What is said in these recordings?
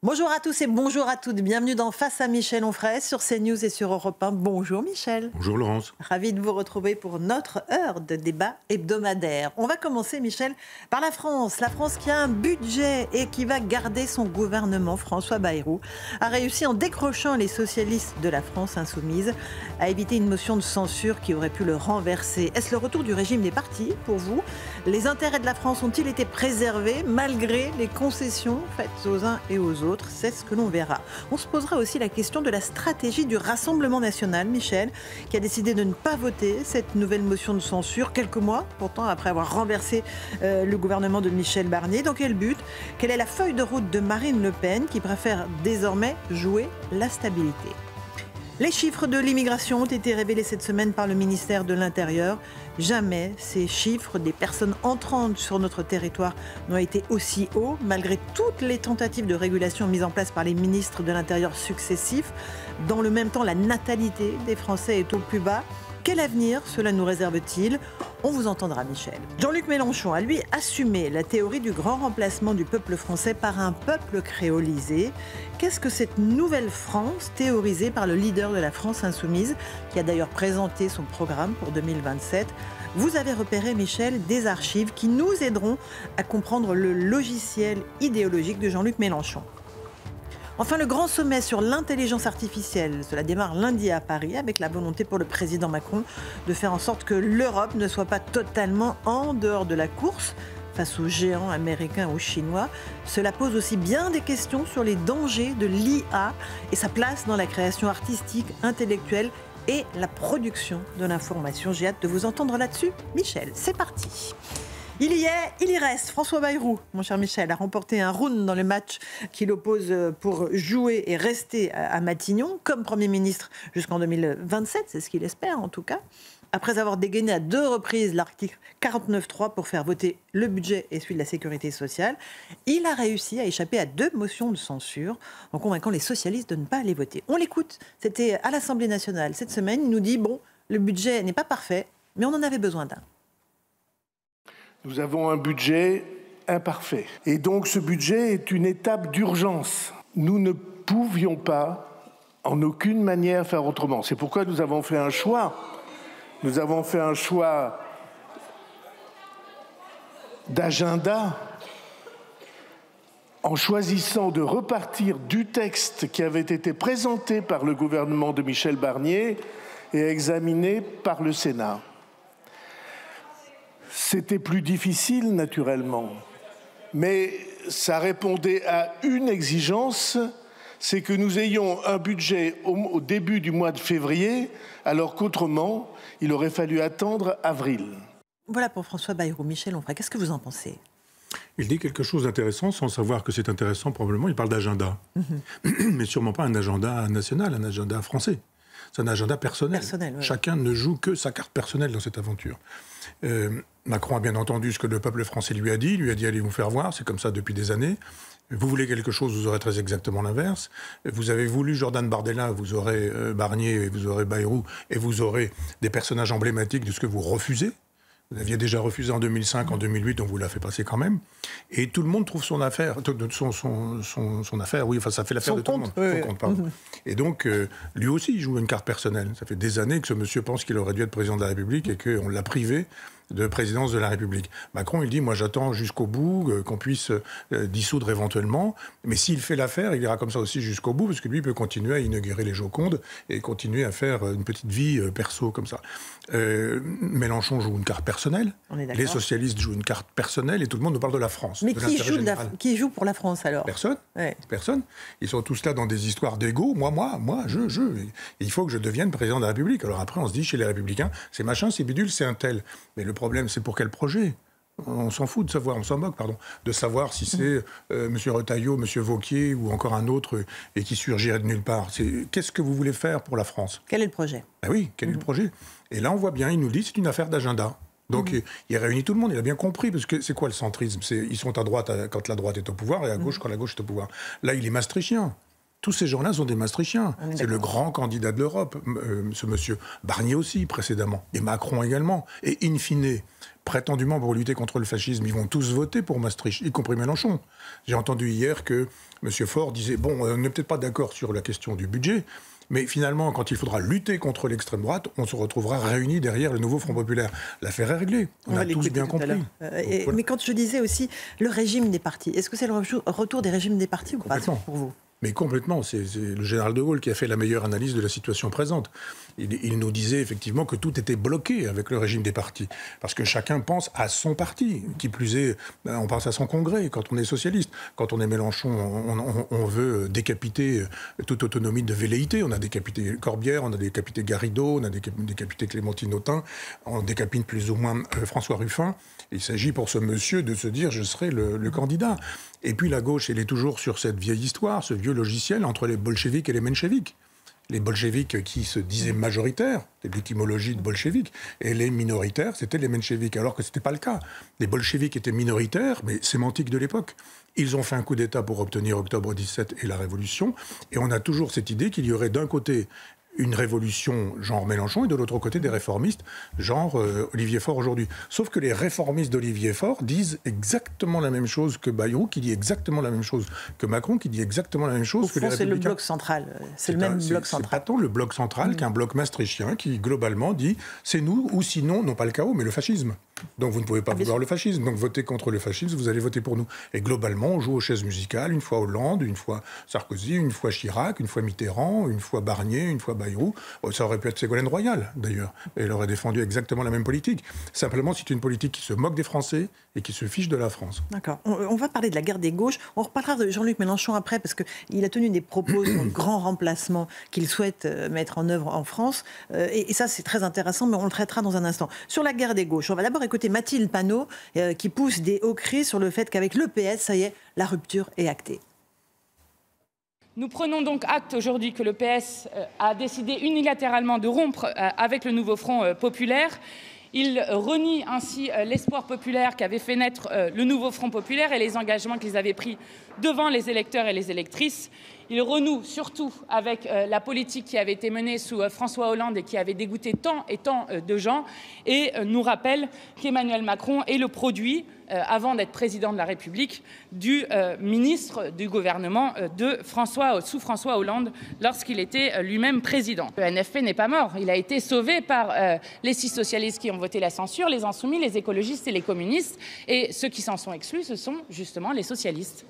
Bonjour à tous et bonjour à toutes. Bienvenue dans Face à Michel Onfray sur CNews et sur Europe 1. Bonjour Michel. Bonjour Laurence. Ravi de vous retrouver pour notre heure de débat hebdomadaire. On va commencer Michel par la France. La France qui a un budget et qui va garder son gouvernement. François Bayrou a réussi en décrochant les socialistes de la France insoumise à éviter une motion de censure qui aurait pu le renverser. Est-ce le retour du régime des partis pour vous? Les intérêts de la France ont-ils été préservés malgré les concessions faites aux uns et aux autres? C'est ce que l'on verra. On se posera aussi la question de la stratégie du Rassemblement national, Michel, qui a décidé de ne pas voter cette nouvelle motion de censure, quelques mois pourtant après avoir renversé le gouvernement de Michel Barnier. Dans quel but? Quelle est la feuille de route de Marine Le Pen, qui préfère désormais jouer la stabilité? Les chiffres de l'immigration ont été révélés cette semaine par le ministère de l'Intérieur. Jamais ces chiffres des personnes entrantes sur notre territoire n'ont été aussi hauts, malgré toutes les tentatives de régulation mises en place par les ministres de l'Intérieur successifs. Dans le même temps, la natalité des Français est au plus bas. Quel avenir cela nous réserve-t-il? On vous entendra, Michel. Jean-Luc Mélenchon a, lui, assumé la théorie du grand remplacement du peuple français par un peuple créolisé. Qu'est-ce que cette nouvelle France, théorisée par le leader de la France insoumise, qui a d'ailleurs présenté son programme pour 2027? Vous avez repéré, Michel, des archives qui nous aideront à comprendre le logiciel idéologique de Jean-Luc Mélenchon. Enfin, le grand sommet sur l'intelligence artificielle, cela démarre lundi à Paris avec la volonté pour le président Macron de faire en sorte que l'Europe ne soit pas totalement en dehors de la course face aux géants américains ou chinois. Cela pose aussi bien des questions sur les dangers de l'IA et sa place dans la création artistique, intellectuelle et la production de l'information. J'ai hâte de vous entendre là-dessus. Michel, c'est parti. Il y est, il y reste. François Bayrou, mon cher Michel, a remporté un round dans le match qui l'oppose pour jouer et rester à Matignon comme Premier ministre jusqu'en 2027, c'est ce qu'il espère en tout cas. Après avoir dégainé à 2 reprises l'article 49.3 pour faire voter le budget et celui de la sécurité sociale, il a réussi à échapper à 2 motions de censure en convainquant les socialistes de ne pas les voter. On l'écoute, c'était à l'Assemblée nationale cette semaine. Il nous dit, bon, le budget n'est pas parfait, mais on en avait besoin d'un. Nous avons un budget imparfait. Et donc ce budget est une étape d'urgence. Nous ne pouvions pas, en aucune manière, faire autrement. C'est pourquoi nous avons fait un choix. Nous avons fait un choix d'agenda en choisissant de repartir du texte qui avait été présenté par le gouvernement de Michel Barnier et examiné par le Sénat. C'était plus difficile, naturellement, mais ça répondait à une exigence, c'est que nous ayons un budget au début du mois de février, alors qu'autrement, il aurait fallu attendre avril. Voilà pour François Bayrou. Michel Onfray, qu'est-ce que vous en pensez? Il dit quelque chose d'intéressant, sans savoir que c'est intéressant, probablement. Il parle d'agenda. Mais sûrement pas un agenda national, un agenda français. C'est un agenda personnel. Ouais. Chacun ne joue que sa carte personnelle dans cette aventure. Macron a bien entendu ce que le peuple français lui a dit allez vous faire voir, c'est comme ça depuis des années. Vous voulez quelque chose, vous aurez très exactement l'inverse. Vous avez voulu Jordan Bardella, vous aurez Barnier, vous aurez Bayrou, et vous aurez des personnages emblématiques de ce que vous refusez. Vous aviez déjà refusé en 2005, en 2008, donc vous l'a fait passer quand même. Et tout le monde trouve son affaire, son affaire, oui, enfin ça fait l'affaire de tout le monde. Son compte, pardon. Et donc, lui aussi, il joue une carte personnelle. Ça fait des années que ce monsieur pense qu'il aurait dû être président de la République et qu'on l'a privé de présidence de la République. Macron, il dit, moi j'attends jusqu'au bout, qu'on puisse dissoudre éventuellement, mais s'il fait l'affaire, il ira comme ça aussi jusqu'au bout, parce que lui, il peut continuer à inaugurer les Jocondes et continuer à faire une petite vie perso comme ça. Mélenchon joue une carte personnelle, les socialistes jouent une carte personnelle, et tout le monde nous parle de la France. Mais qui joue pour la France alors? Personne. Ouais. Personne. Ils sont tous là dans des histoires d'égo. Moi, je. Il faut que je devienne président de la République. Alors après, on se dit chez les Républicains, c'est machin, c'est bidule, c'est un tel. Mais le problème, c'est pour quel projet? On s'en fout de savoir, on s'en moque, pardon, de savoir si c'est M. Retailleau, M. Vauquier ou encore un autre et qui surgirait de nulle part. Qu'est-ce que vous voulez faire pour la France? Quel est le projet? Ah oui, quel est le projet? Et là, on voit bien, il nous dit c'est une affaire d'agenda. Donc il réunit tout le monde, il a bien compris, parce que c'est quoi le centrisme? Ils sont à droite quand la droite est au pouvoir et à gauche quand la gauche est au pouvoir. Là, il est maastrichtien. Tous ces gens-là sont des Maastrichtiens. C'est le grand candidat de l'Europe, ce monsieur. Barnier aussi, précédemment. Et Macron également. Et in fine, prétendument pour lutter contre le fascisme, ils vont tous voter pour Maastricht, y compris Mélenchon. J'ai entendu hier que M. Faure disait, bon, on n'est peut-être pas d'accord sur la question du budget, mais finalement, quand il faudra lutter contre l'extrême droite, on se retrouvera réunis derrière le nouveau Front populaire. L'affaire est réglée. On a tous bien compris. Voilà. Mais quand je disais aussi le régime des partis, est-ce que c'est le retour des régimes des partis ou pas pour vous ? Mais complètement, c'est le général de Gaulle qui a fait la meilleure analyse de la situation présente. Il nous disait effectivement que tout était bloqué avec le régime des partis, parce que chacun pense à son parti. Qui plus est, on pense à son congrès quand on est socialiste. Quand on est Mélenchon, on veut décapiter toute autonomie de velléité. On a décapité Corbière, on a décapité Garrido, on a décapité Clémentine Autain, on décapite plus ou moins François Ruffin. Il s'agit pour ce monsieur de se dire « je serai le candidat ». Et puis la gauche, elle est toujours sur cette vieille histoire, ce vieux logiciel entre les bolcheviks et les mencheviks. Les bolcheviks qui se disaient majoritaires, c'est l'étymologie de bolcheviks, et les minoritaires, c'était les mencheviks, alors que ce n'était pas le cas. Les bolcheviks étaient minoritaires, mais sémantique de l'époque. Ils ont fait un coup d'État pour obtenir octobre 17 et la Révolution, et on a toujours cette idée qu'il y aurait d'un côté une révolution genre Mélenchon et de l'autre côté des réformistes genre Olivier Faure aujourd'hui. Sauf que les réformistes d'Olivier Faure disent exactement la même chose que Bayrou, qui dit exactement la même chose que Macron, qui dit exactement la même chose que les Républicains. C'est le bloc central, c'est le même bloc central. C'est pas tant le bloc central qu'un bloc maastrichtien qui globalement dit c'est nous ou sinon, non pas le chaos, mais le fascisme. Donc vous ne pouvez pas vouloir le fascisme, donc votez contre le fascisme, vous allez voter pour nous. Et globalement, on joue aux chaises musicales, une fois Hollande, une fois Sarkozy, une fois Chirac, une fois Mitterrand, une fois Barnier, une fois Bayrou. Ça aurait pu être Ségolène Royal, d'ailleurs. Et elle aurait défendu exactement la même politique. Simplement, c'est une politique qui se moque des Français et qui se fiche de la France. D'accord. On va parler de la guerre des gauches. On reparlera de Jean-Luc Mélenchon après, parce qu'il a tenu des propos sur le grand remplacement qu'il souhaite mettre en œuvre en France. Et ça, c'est très intéressant, mais on le traitera dans un instant. Sur la guerre des gauches, on va d'abord écouter Mathilde Panot, qui pousse des hauts cris sur le fait qu'avec le PS, ça y est, la rupture est actée. Nous prenons donc acte aujourd'hui que le PS a décidé unilatéralement de rompre avec le nouveau Front populaire. Il renie ainsi l'espoir populaire qu'avait fait naître le nouveau Front populaire et les engagements qu'ils avaient pris devant les électeurs et les électrices. Il renoue surtout avec la politique qui avait été menée sous François Hollande et qui avait dégoûté tant et tant de gens et nous rappelle qu'Emmanuel Macron est le produit, avant d'être président de la République, du ministre du gouvernement sous François Hollande lorsqu'il était lui-même président. Le NFP n'est pas mort, il a été sauvé par les 6 socialistes qui ont voté la censure, les insoumis, les écologistes et les communistes, et ceux qui s'en sont exclus, ce sont justement les socialistes.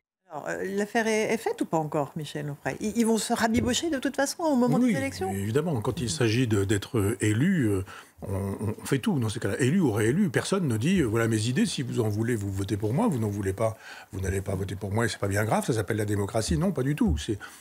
L'affaire est faite ou pas encore, Michel Onfray ? Ils vont se rabibocher de toute façon au moment des élections ? Oui, évidemment. Quand il s'agit d'être élu, on fait tout dans ces cas-là. Élu ou réélu, personne ne dit voilà mes idées, si vous en voulez, vous votez pour moi, vous n'en voulez pas, vous n'allez pas voter pour moi et c'est pas bien grave, ça s'appelle la démocratie. Non, pas du tout.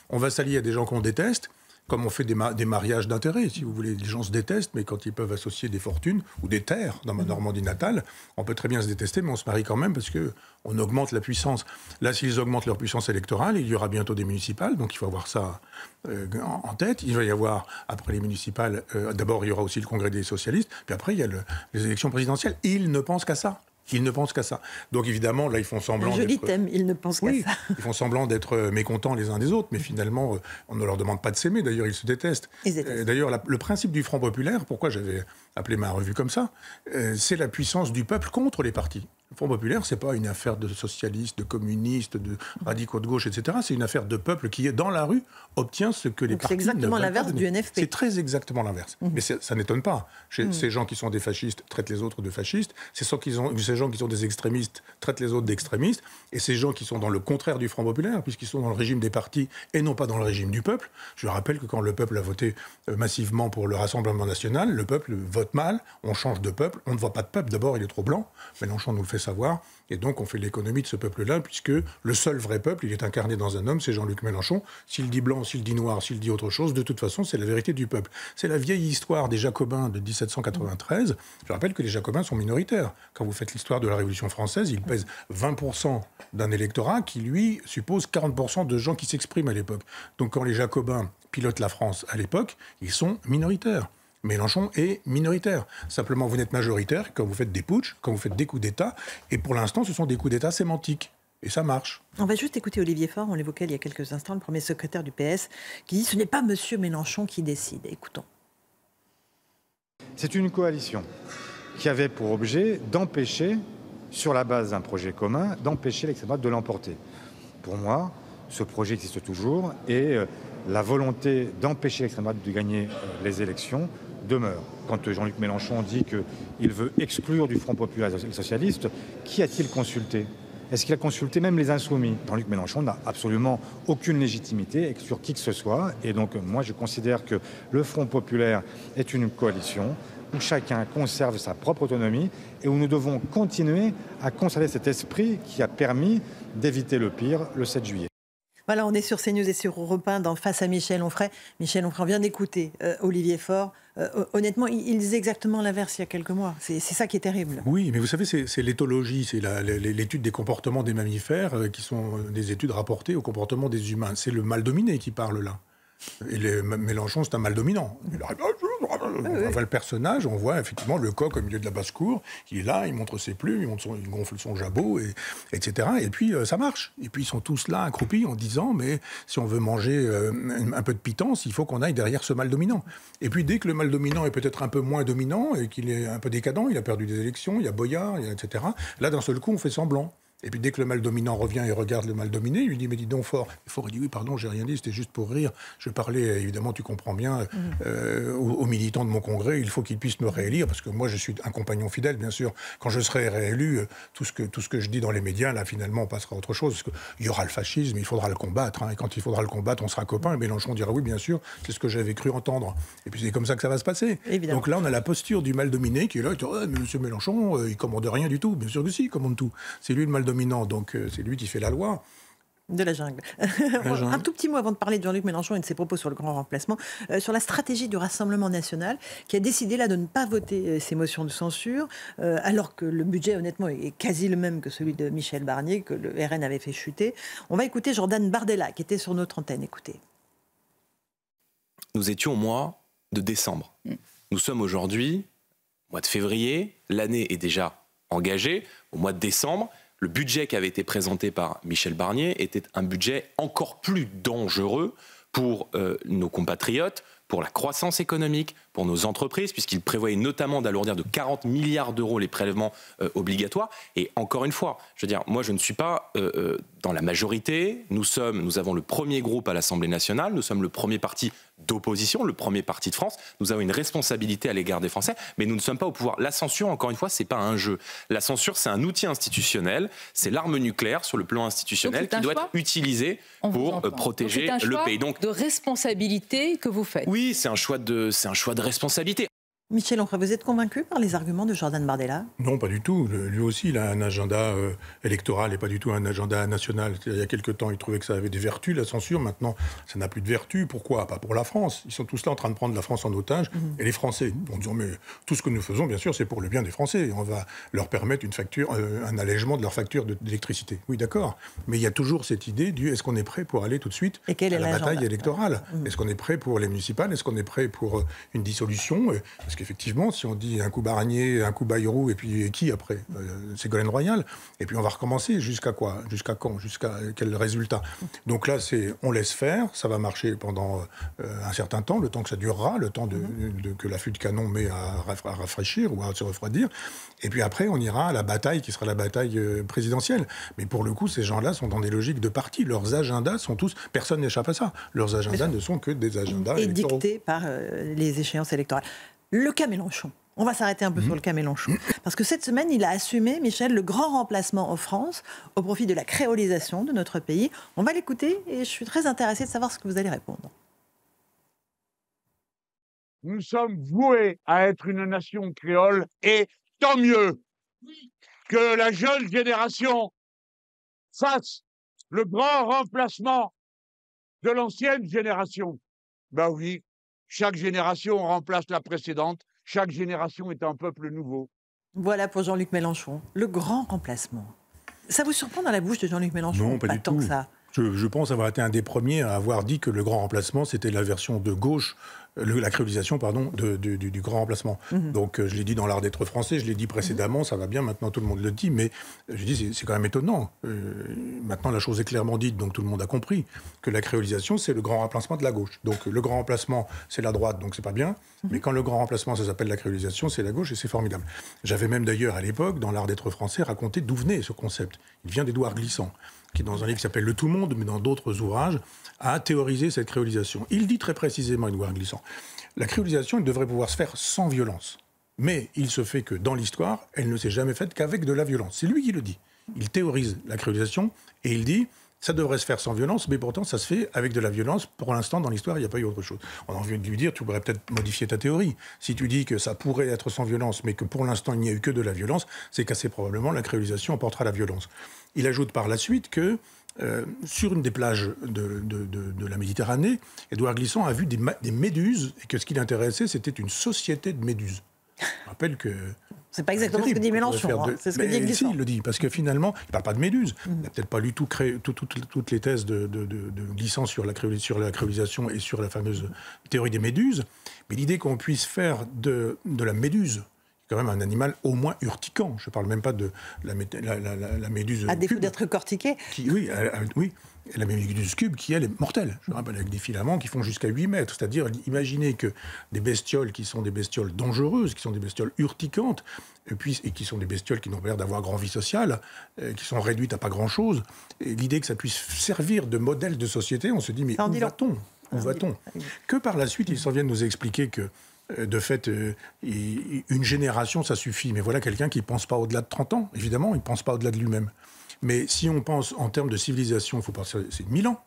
On va s'allier à des gens qu'on déteste. Comme on fait des mariages d'intérêt, si vous voulez. Les gens se détestent, mais quand ils peuvent associer des fortunes ou des terres dans ma Normandie natale, on peut très bien se détester, mais on se marie quand même parce qu'on augmente la puissance. Là, s'ils augmentent leur puissance électorale, il y aura bientôt des municipales, donc il faut avoir ça en tête. Il va y avoir, après les municipales, d'abord il y aura aussi le congrès des socialistes, puis après il y a les élections présidentielles. Ils ne pensent qu'à ça. Ils ne pensent qu'à ça. Donc évidemment, là, ils font semblant d'être... Joli thème, ils ne pensent qu'à ça. Ils font semblant d'être mécontents les uns des autres, mais finalement, on ne leur demande pas de s'aimer. D'ailleurs, ils se détestent. D'ailleurs, le principe du Front populaire, pourquoi j'avais appelé ma revue comme ça, c'est la puissance du peuple contre les partis. Le Front populaire, c'est pas une affaire de socialistes, de communistes, de radicaux de gauche, etc. C'est une affaire de peuple qui, dans la rue, obtient ce que les partis ne veulent pas donner. C'est exactement l'inverse du NFP. C'est très exactement l'inverse. Mais ça n'étonne pas. Ces gens qui sont des fascistes traitent les autres de fascistes. Ces gens qui sont des extrémistes traitent les autres d'extrémistes. Et ces gens qui sont dans le contraire du Front populaire, puisqu'ils sont dans le régime des partis et non pas dans le régime du peuple. Je rappelle que quand le peuple a voté massivement pour le Rassemblement national, le peuple vote mal, on change de peuple, on ne voit pas de peuple. D'abord, il est trop blanc. Mélenchon nous le fait savoir. Et donc, on fait l'économie de ce peuple-là, puisque le seul vrai peuple, il est incarné dans un homme, c'est Jean-Luc Mélenchon. S'il dit blanc, s'il dit noir, s'il dit autre chose, de toute façon, c'est la vérité du peuple. C'est la vieille histoire des Jacobins de 1793. Je rappelle que les Jacobins sont minoritaires. Quand vous faites l'histoire de la Révolution française, ils pèsent 20% d'un électorat qui, lui, suppose 40% de gens qui s'expriment à l'époque. Donc, quand les Jacobins pilotent la France à l'époque, ils sont minoritaires. Mélenchon est minoritaire. Simplement, vous n'êtes majoritaire quand vous faites des putschs, quand vous faites des coups d'État. Et pour l'instant, ce sont des coups d'État sémantiques. Et ça marche. On va juste écouter Olivier Faure, on l'évoquait il y a quelques instants, le premier secrétaire du PS, qui dit « ce n'est pas M. Mélenchon qui décide ». Écoutons. C'est une coalition qui avait pour objet d'empêcher, sur la base d'un projet commun, d'empêcher l'extrême droite de l'emporter. Pour moi, ce projet existe toujours et la volonté d'empêcher l'extrême droite de gagner les élections demeure. Quand Jean-Luc Mélenchon dit qu'il veut exclure du Front populaire les socialistes, qui a-t-il consulté ? Est-ce qu'il a consulté même les Insoumis ? Jean-Luc Mélenchon n'a absolument aucune légitimité sur qui que ce soit. Et donc, moi, je considère que le Front populaire est une coalition où chacun conserve sa propre autonomie et où nous devons continuer à conserver cet esprit qui a permis d'éviter le pire le 7 juillet. Voilà, on est sur CNews et sur Europe 1 dans Face à Michel Onfray. Michel Onfray, on vient d'écouter Olivier Faure. Honnêtement, il disait exactement l'inverse il y a quelques mois. C'est ça qui est terrible. Oui, mais vous savez, c'est l'éthologie, c'est l'étude des comportements des mammifères qui sont des études rapportées au comportement des humains. C'est le mal dominé qui parle là. Et Mélenchon, c'est un mal dominant. On voit le personnage, on voit effectivement le coq au milieu de la basse-cour, il est là, il montre ses plumes, il gonfle son jabot, etc. Et puis ça marche. Et puis ils sont tous là, accroupis, en disant, mais si on veut manger un peu de pitance, il faut qu'on aille derrière ce mal dominant. Et puis dès que le mal dominant est peut-être un peu moins dominant, et qu'il est un peu décadent, il a perdu des élections, il y a Boyard, etc. Là, d'un seul coup, on fait semblant. Et puis dès que le mal dominant revient et regarde le mal dominé, il lui dit « mais dis donc Faure ». Faure dit « oui, pardon, j'ai rien dit, c'était juste pour rire. Je parlais, évidemment, tu comprends bien, aux militants de mon congrès, il faut qu'ils puissent me réélire, parce que moi, je suis un compagnon fidèle, bien sûr. Quand je serai réélu, tout ce que je dis dans les médias, là, finalement, on passera à autre chose. Parce qu'il y aura le fascisme, il faudra le combattre. Hein, et quand il faudra le combattre, on sera copains. Et Mélenchon dira « oui, bien sûr, c'est ce que j'avais cru entendre ». Et puis c'est comme ça que ça va se passer. Évidemment. Donc là, on a la posture du mal dominé qui est là, il dit « mais M. Mélenchon, il commande rien du tout ». Bien sûr que si, il commande tout. C'est lui le mal dominant, donc c'est lui qui fait la loi. De la jungle. Un tout petit mot avant de parler de Jean-Luc Mélenchon et de ses propos sur le grand remplacement, sur la stratégie du Rassemblement national, qui a décidé là de ne pas voter ces motions de censure, alors que le budget, honnêtement, est quasi le même que celui de Michel Barnier, que le RN avait fait chuter. On va écouter Jordan Bardella, qui était sur notre antenne. Écoutez. Nous étions au mois de décembre. Nous sommes aujourd'hui, mois de février. L'année est déjà engagée. Au mois de décembre, le budget qui avait été présenté par Michel Barnier était un budget encore plus dangereux pour nos compatriotes, pour la croissance économique, pour nos entreprises, puisqu'il prévoyait notamment d'alourdir de 40 milliards d'euros les prélèvements obligatoires. Et encore une fois, je veux dire, moi je ne suis pas dans la majorité. Nous avons le premier groupe à l'Assemblée nationale, nous sommes le premier parti d'opposition, le premier parti de France. Nous avons une responsabilité à l'égard des Français, mais nous ne sommes pas au pouvoir. La censure, encore une fois, c'est pas un jeu. La censure, c'est un outil institutionnel, c'est l'arme nucléaire sur le plan institutionnel qui doit être utilisée pour protéger le pays. Donc, de responsabilité que vous faites. Oui, c'est un choix de responsabilité. Michel Onfray, vous êtes convaincu par les arguments de Jordan Bardella ? Non, pas du tout. Lui aussi, il a un agenda électoral et pas du tout un agenda national. Il y a quelque temps, il trouvait que ça avait des vertus, la censure. Maintenant, ça n'a plus de vertus. Pourquoi ? Pas pour la France. Ils sont tous là en train de prendre la France en otage. Et les Français, en disant, mais tout ce que nous faisons, bien sûr, c'est pour le bien des Français. On va leur permettre une facture, un allègement de leur facture d'électricité. Oui, d'accord. Mais il y a toujours cette idée du est-ce qu'on est prêt pour aller tout de suite à la bataille électorale ? Est-ce qu'on est prêt pour les municipales ? Est-ce qu'on est prêt pour une dissolution ? Parce qu'effectivement, si on dit un coup Barnier, un coup Bayrou, et puis qui après ? Ségolène Royal. Et puis on va recommencer. Jusqu'à quoi ? Jusqu'à quand ? Jusqu'à quel résultat ? Donc là, on laisse faire. Ça va marcher pendant un certain temps, le temps que ça durera, le temps que l'affût de canon met à rafraîchir ou à se refroidir. Et puis après, on ira à la bataille qui sera la bataille présidentielle. Mais pour le coup, ces gens-là sont dans des logiques de parti. Leurs agendas sont tous... Personne n'échappe à ça. Leurs agendas ne sont que des agendas électoraux. Et dictés par les échéances électorales. Le cas Mélenchon. On va s'arrêter un peu sur le cas Mélenchon. Parce que cette semaine, il a assumé, Michel, le grand remplacement en France au profit de la créolisation de notre pays. On va l'écouter et je suis très intéressée de savoir ce que vous allez répondre. Nous sommes voués à être une nation créole et tant mieux que la jeune génération fasse le grand remplacement de l'ancienne génération. Ben oui. Chaque génération remplace la précédente. Chaque génération est un peuple nouveau. Voilà pour Jean-Luc Mélenchon, le grand remplacement. Ça vous surprend dans la bouche de Jean-Luc Mélenchon ? Non, pas du tout. Que ça. Je pense avoir été un des premiers à avoir dit que le grand remplacement, c'était la version de gauche la créolisation du grand remplacement. Donc je l'ai dit dans l'art d'être français, je l'ai dit précédemment, ça va bien, maintenant tout le monde le dit, mais je dis c'est quand même étonnant. Maintenant la chose est clairement dite, donc tout le monde a compris que la créolisation c'est le grand remplacement de la gauche. Donc le grand remplacement c'est la droite, donc c'est pas bien, mais quand le grand remplacement ça s'appelle la créolisation, c'est la gauche et c'est formidable. J'avais même d'ailleurs à l'époque, dans l'art d'être français, raconté d'où venait ce concept. Il vient d'Édouard Glissant, qui dans un livre qui s'appelle Le Tout Monde, mais dans d'autres ouvrages, a théorisé cette créolisation. Il dit très précisément, Édouard Glissant, la créolisation, elle devrait pouvoir se faire sans violence. Mais il se fait que, dans l'histoire, elle ne s'est jamais faite qu'avec de la violence. C'est lui qui le dit. Il théorise la créolisation et il dit, ça devrait se faire sans violence, mais pourtant, ça se fait avec de la violence. Pour l'instant, dans l'histoire, il n'y a pas eu autre chose. On a envie de lui dire, tu pourrais peut-être modifier ta théorie. Si tu dis que ça pourrait être sans violence, mais que pour l'instant, il n'y a eu que de la violence, c'est qu'assez probablement, la créolisation emportera la violence. Il ajoute par la suite que sur une des plages de la Méditerranée, Édouard Glissant a vu des méduses et que ce qui l'intéressait, c'était une société de méduses. Je rappelle que... C'est pas exactement ce que dit Mélenchon, c'est ce que dit Glissant. Si, il le dit, parce que finalement, il ne parle pas de méduses. Il n'a peut-être pas lu toutes les thèses de Glissant sur la créolisation et sur la fameuse théorie des méduses, mais l'idée qu'on puisse faire de la méduse, quand même un animal au moins urticant. Je ne parle même pas de la méduse à défaut d'être cortiquée. Oui, la méduse cube qui, elle, est mortelle. Je rappelle, avec des filaments qui font jusqu'à 8 mètres. C'est-à-dire, imaginez que des bestioles qui sont des bestioles dangereuses, qui sont des bestioles urticantes, et qui sont des bestioles qui n'ont pas l'air d'avoir grand vie sociale, qui sont réduites à pas grand-chose, l'idée que ça puisse servir de modèle de société, on se dit, mais où va-t-on ? Où va-t-on ? Que par la suite, ils s'en viennent nous expliquer que de fait, une génération, ça suffit. Mais voilà quelqu'un qui ne pense pas au-delà de 30 ans. Évidemment, il ne pense pas au-delà de lui-même. Mais si on pense en termes de civilisation, il faut penser, c'est 1000 ans.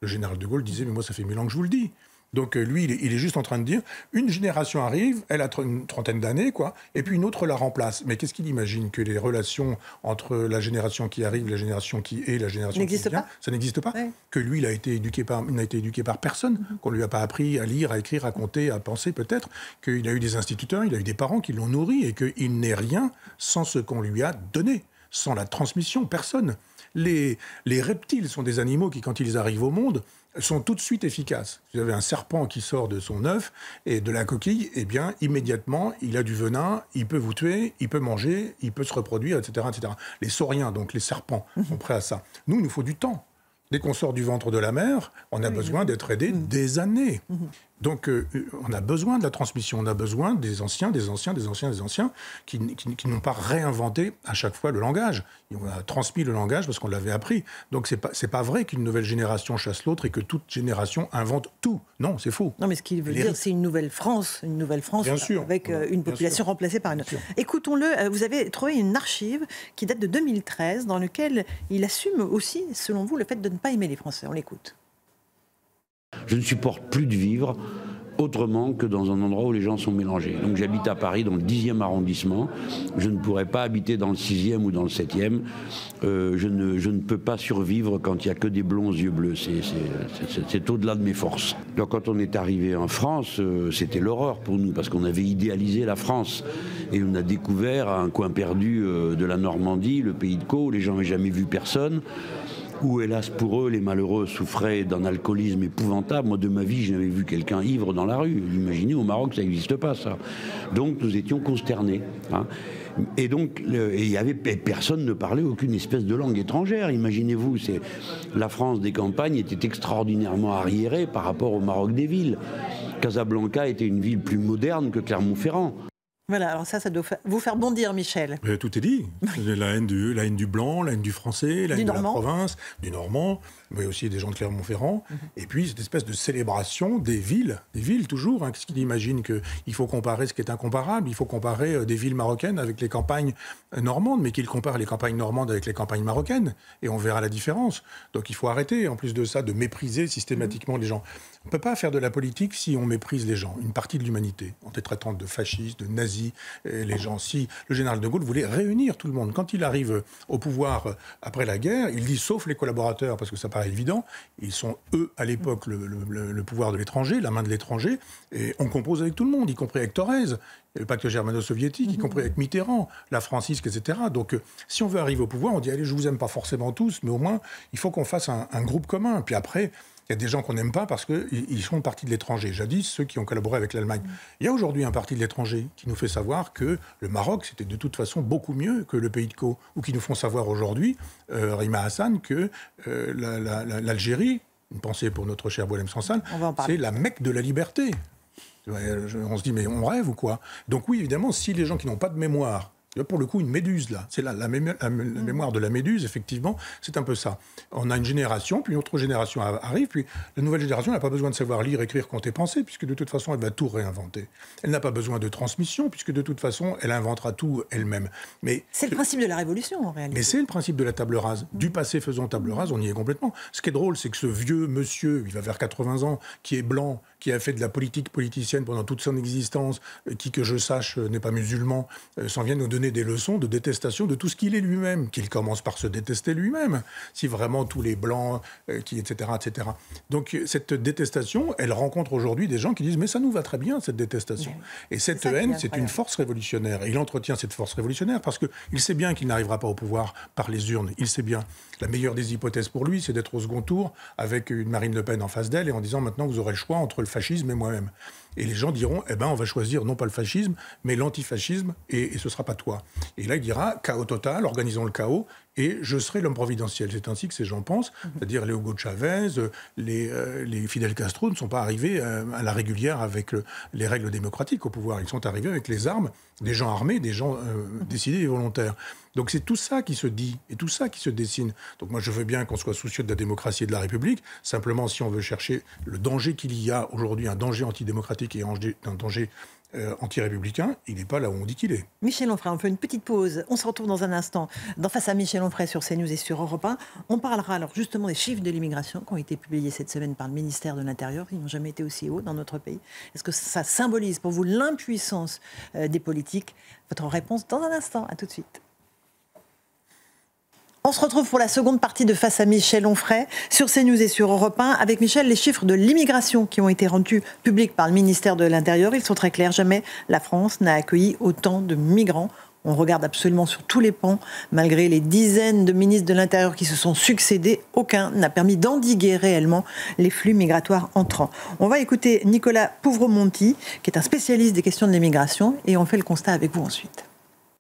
Le général de Gaulle disait, mais moi, ça fait 1000 ans que je vous le dis. Donc lui, il est juste en train de dire, une génération arrive, elle a une trentaine d'années, quoi, et puis une autre la remplace. Mais qu'est-ce qu'il imagine ? Que les relations entre la génération qui arrive, la génération qui est, la génération qui vient, ça n'existe pas. Ouais. Que lui, il n'a été éduqué par personne, qu'on ne lui a pas appris à lire, à écrire, à compter, à penser peut-être, qu'il a eu des instituteurs, il a eu des parents qui l'ont nourri, et qu'il n'est rien sans ce qu'on lui a donné, sans la transmission, personne. Les reptiles sont des animaux qui, quand ils arrivent au monde, sont tout de suite efficaces. Vous avez un serpent qui sort de son œuf et de la coquille, eh bien, immédiatement, il a du venin, il peut vous tuer, il peut manger, il peut se reproduire, etc., etc. Les sauriens, donc les serpents, sont prêts à ça. Nous, il nous faut du temps. Dès qu'on sort du ventre de la mer, on a besoin d'être aidé des années. Donc, on a besoin de la transmission, on a besoin des anciens qui n'ont pas réinventé à chaque fois le langage. On a transmis le langage parce qu'on l'avait appris. Donc, c'est pas vrai qu'une nouvelle génération chasse l'autre et que toute génération invente tout. Non, c'est faux. Non, mais ce qu'il veut dire, c'est une nouvelle France bien sûr, avec une population remplacée par une autre. Écoutons-le, vous avez trouvé une archive qui date de 2013 dans laquelle il assume aussi, selon vous, le fait de ne pas aimer les Français. On l'écoute. Je ne supporte plus de vivre autrement que dans un endroit où les gens sont mélangés. Donc j'habite à Paris, dans le 10e arrondissement. Je ne pourrais pas habiter dans le 6e ou dans le 7e. Je ne peux pas survivre quand il n'y a que des blonds aux yeux bleus. C'est au-delà de mes forces. Donc quand on est arrivé en France, c'était l'horreur pour nous, parce qu'on avait idéalisé la France. Et on a découvert à un coin perdu de la Normandie, le pays de Caux, où les gens n'avaient jamais vu personne, où, hélas pour eux, les malheureux souffraient d'un alcoolisme épouvantable. Moi, de ma vie, je n'avais vu quelqu'un ivre dans la rue. Imaginez, au Maroc, ça n'existe pas, ça. Donc, nous étions consternés. Hein. Et donc, personne ne parlait aucune espèce de langue étrangère. Imaginez-vous, la France des campagnes était extraordinairement arriérée par rapport au Maroc des villes. Casablanca était une ville plus moderne que Clermont-Ferrand. Voilà, alors ça doit vous faire bondir, Michel. Tout est dit. La haine du blanc, la haine du français, la haine de la province, du normand, mais aussi des gens de Clermont-Ferrand. Et puis cette espèce de célébration des villes toujours. Hein. Qu'est-ce qu'il imagine qu'il faut comparer ce qui est incomparable ? Il faut comparer des villes marocaines avec les campagnes normandes, mais qu'il compare les campagnes normandes avec les campagnes marocaines, et on verra la différence. Donc il faut arrêter, en plus de ça, de mépriser systématiquement les gens. On ne peut pas faire de la politique si on méprise les gens, une partie de l'humanité, en les traitant de fascistes, de nazis, les gens. Si le général de Gaulle voulait réunir tout le monde, quand il arrive au pouvoir après la guerre, il dit, sauf les collaborateurs, parce que ça paraît évident, ils sont, eux, à l'époque, le pouvoir de l'étranger, la main de l'étranger, et on compose avec tout le monde, y compris avec Thorez, le pacte germano-soviétique, y compris avec Mitterrand, la francisque, etc. Donc, si on veut arriver au pouvoir, on dit, allez, je vous aime pas forcément tous, mais au moins, il faut qu'on fasse un groupe commun. Puis après, Il y a des gens qu'on n'aime pas parce qu'ils sont partis de l'étranger. Jadis, ceux qui ont collaboré avec l'Allemagne. Il y a aujourd'hui un parti de l'étranger qui nous fait savoir que le Maroc, c'était de toute façon beaucoup mieux que le pays de Caux. Ou qui nous font savoir aujourd'hui, Rima Hassan, que l'Algérie, une pensée pour notre cher Boualem Sansal, c'est la Mecque de la liberté. On se dit, mais on rêve ou quoi? Donc oui, évidemment, si les gens qui n'ont pas de mémoire, pour le coup, une méduse, là. C'est la mémoire de la méduse, effectivement, c'est un peu ça. On a une génération, puis une autre génération arrive, puis la nouvelle génération n'a pas besoin de savoir lire, écrire, compter, penser, puisque de toute façon, elle va tout réinventer. Elle n'a pas besoin de transmission, puisque de toute façon, elle inventera tout elle-même. C'est le principe de la révolution, en réalité. Mais c'est le principe de la table rase. Du passé faisant table rase, on y est complètement. Ce qui est drôle, c'est que ce vieux monsieur, il va vers 80 ans, qui est blanc, qui a fait de la politique politicienne pendant toute son existence, qui, que je sache, n'est pas musulman, s'en vient nous donner des leçons de détestation de tout ce qu'il est lui-même, qu'il commence par se détester lui-même, si vraiment tous les blancs, etc., etc. Donc cette détestation, elle rencontre aujourd'hui des gens qui disent « mais ça nous va très bien, cette détestation ». Et cette haine, c'est une force révolutionnaire. Et il entretient cette force révolutionnaire parce qu'il sait bien qu'il n'arrivera pas au pouvoir par les urnes. Il sait bien. La meilleure des hypothèses pour lui, c'est d'être au second tour avec une Marine Le Pen en face d'elle et en disant « maintenant, vous aurez le choix entre le fascisme et moi-même ». Et les gens diront, eh ben, on va choisir non pas le fascisme, mais l'antifascisme, et ce ne sera pas toi. Et là, il dira, chaos total, organisons le chaos, et je serai l'homme providentiel. C'est ainsi que ces gens pensent, c'est-à-dire les Hugo Chavez, les Fidel Castro ne sont pas arrivés à la régulière avec les règles démocratiques au pouvoir. Ils sont arrivés avec les armes, des gens armés, des gens décidés et volontaires. Donc c'est tout ça qui se dit, et tout ça qui se dessine. Donc moi je veux bien qu'on soit soucieux de la démocratie et de la République, simplement si on veut chercher le danger qu'il y a aujourd'hui, un danger antidémocratique et un danger anti-républicain, il n'est pas là où on dit qu'il est. Michel Onfray, on fait une petite pause. On se retrouve dans un instant dans Face à Michel Onfray sur CNews et sur Europe 1. On parlera alors justement des chiffres de l'immigration qui ont été publiés cette semaine par le ministère de l'Intérieur. Ils n'ont jamais été aussi hauts dans notre pays. Est-ce que ça symbolise pour vous l'impuissance des politiques? Votre réponse dans un instant. À tout de suite. On se retrouve pour la seconde partie de Face à Michel Onfray sur CNews et sur Europe 1. Avec Michel, les chiffres de l'immigration qui ont été rendus publics par le ministère de l'Intérieur, ils sont très clairs. Jamais la France n'a accueilli autant de migrants. On regarde absolument sur tous les pans. Malgré les dizaines de ministres de l'Intérieur qui se sont succédés, aucun n'a permis d'endiguer réellement les flux migratoires entrants. On va écouter Nicolas Pouvremonti, qui est un spécialiste des questions de l'immigration, et on fait le constat avec vous ensuite.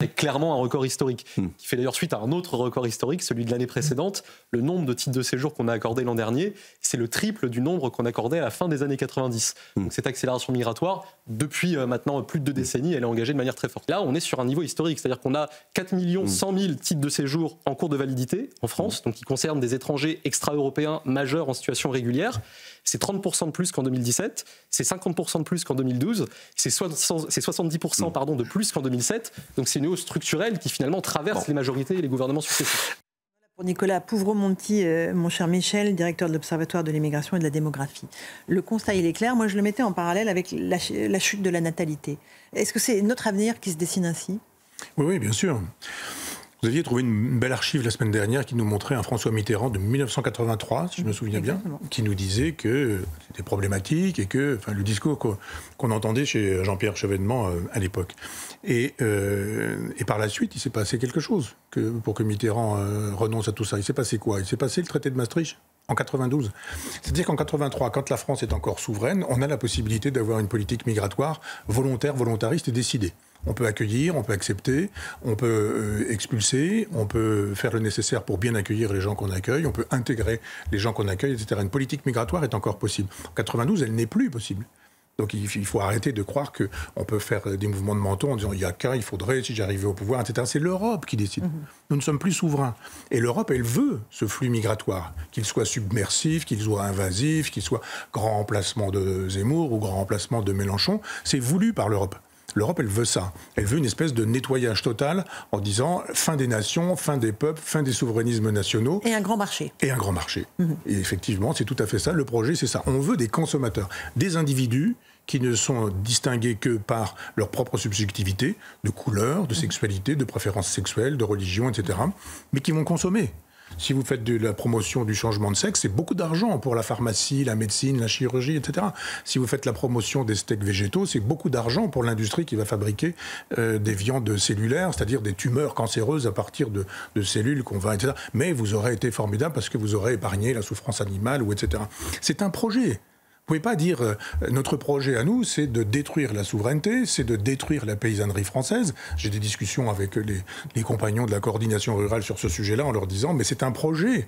C'est clairement un record historique, qui fait d'ailleurs suite à un autre record historique, celui de l'année précédente. Le nombre de titres de séjour qu'on a accordé l'an dernier, c'est le triple du nombre qu'on accordait à la fin des années 90. Donc cette accélération migratoire, depuis maintenant plus de 2 décennies, elle est engagée de manière très forte. Là, on est sur un niveau historique, c'est-à-dire qu'on a 4 100 000 titres de séjour en cours de validité en France, donc qui concernent des étrangers extra-européens majeurs en situation régulière. C'est 30% de plus qu'en 2017, c'est 50% de plus qu'en 2012, c'est 70% de plus qu'en 2007. Donc c'est une hausse structurelle qui finalement traverse les majorités et les gouvernements successifs. Pour Nicolas Pouvremonti, mon cher Michel, directeur de l'Observatoire de l'immigration et de la démographie. Le constat, il est clair. Moi, je le mettais en parallèle avec la chute de la natalité. Est-ce que c'est notre avenir qui se dessine ainsi ? Oui, bien sûr. Vous aviez trouvé une belle archive la semaine dernière qui nous montrait un François Mitterrand de 1983, si je me souviens bien, qui nous disait que c'était problématique et que, enfin, le discours qu'on entendait chez Jean-Pierre Chevènement à l'époque. Et par la suite, il s'est passé quelque chose pour que Mitterrand renonce à tout ça. Il s'est passé quoi? Il s'est passé le traité de Maastricht en 92. C'est-à-dire qu'en 83, quand la France est encore souveraine, on a la possibilité d'avoir une politique migratoire volontaire, volontariste et décidée. On peut accueillir, on peut accepter, on peut expulser, on peut faire le nécessaire pour bien accueillir les gens qu'on accueille, on peut intégrer les gens qu'on accueille, etc. Une politique migratoire est encore possible. En 92, elle n'est plus possible. Donc il faut arrêter de croire qu'on peut faire des mouvements de menton en disant il n'y a qu'un, il faudrait, si j'arrivais au pouvoir, etc. C'est l'Europe qui décide. Nous ne sommes plus souverains. Et l'Europe, elle veut ce flux migratoire, qu'il soit submersif, qu'il soit invasif, qu'il soit grand remplacement de Zemmour ou grand remplacement de Mélenchon. C'est voulu par l'Europe. L'Europe, elle veut ça. Elle veut une espèce de nettoyage total en disant fin des nations, fin des peuples, fin des souverainismes nationaux. Et un grand marché. Et un grand marché. Et effectivement, c'est tout à fait ça. Le projet, c'est ça. On veut des consommateurs, des individus qui ne sont distingués que par leur propre subjectivité, de couleur, de sexualité, de préférence sexuelle, de religion, etc., mais qui vont consommer. Si vous faites de la promotion du changement de sexe, c'est beaucoup d'argent pour la pharmacie, la médecine, la chirurgie, etc. Si vous faites la promotion des steaks végétaux, c'est beaucoup d'argent pour l'industrie qui va fabriquer des viandes cellulaires, c'est-à-dire des tumeurs cancéreuses à partir de cellules qu'on va, etc. Mais vous aurez été formidable parce que vous aurez épargné la souffrance animale, ou etc. C'est un projet. Vous ne pouvez pas dire notre projet à nous, c'est de détruire la souveraineté, c'est de détruire la paysannerie française. J'ai des discussions avec les compagnons de la coordination rurale sur ce sujet-là en leur disant mais c'est un projet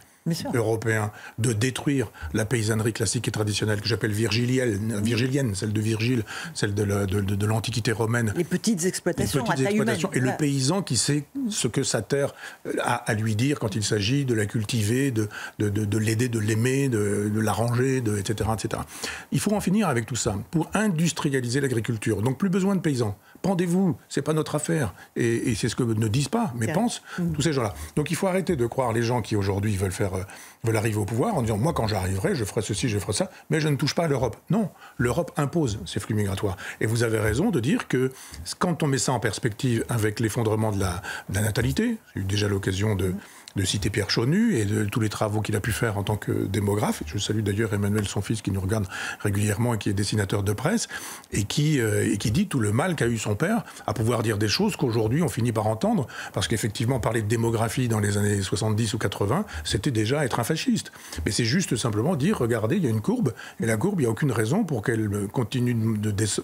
européen de détruire la paysannerie classique et traditionnelle que j'appelle virgilienne, celle de Virgile, celle de l'Antiquité romaine. Les petites exploitations à taille humaine. Et le paysan qui sait ce que sa terre a à lui dire quand il s'agit de la cultiver, de l'aider, de l'aimer, de l'arranger, etc., etc. Il faut en finir avec tout ça pour industrialiser l'agriculture. Donc plus besoin de paysans. Pendez-vous, c'est pas notre affaire. Et c'est ce que ne disent pas, mais pensent tous ces gens-là. Donc il faut arrêter de croire les gens qui aujourd'hui veulent arriver au pouvoir en disant moi quand j'arriverai, je ferai ceci, je ferai ça, mais je ne touche pas à l'Europe. Non, l'Europe impose ces flux migratoires. Et vous avez raison de dire que quand on met ça en perspective avec l'effondrement de la natalité, j'ai eu déjà l'occasion de citer Pierre Chonu et de tous les travaux qu'il a pu faire en tant que démographe. Je salue d'ailleurs Emmanuel, son fils, qui nous regarde régulièrement et qui est dessinateur de presse, et qui dit tout le mal qu'a eu son père à pouvoir dire des choses qu'aujourd'hui on finit par entendre, parce qu'effectivement parler de démographie dans les années 70 ou 80, c'était déjà être un fasciste. Mais c'est juste simplement dire, regardez, il y a une courbe, et la courbe, il n'y a aucune raison pour qu'elle continue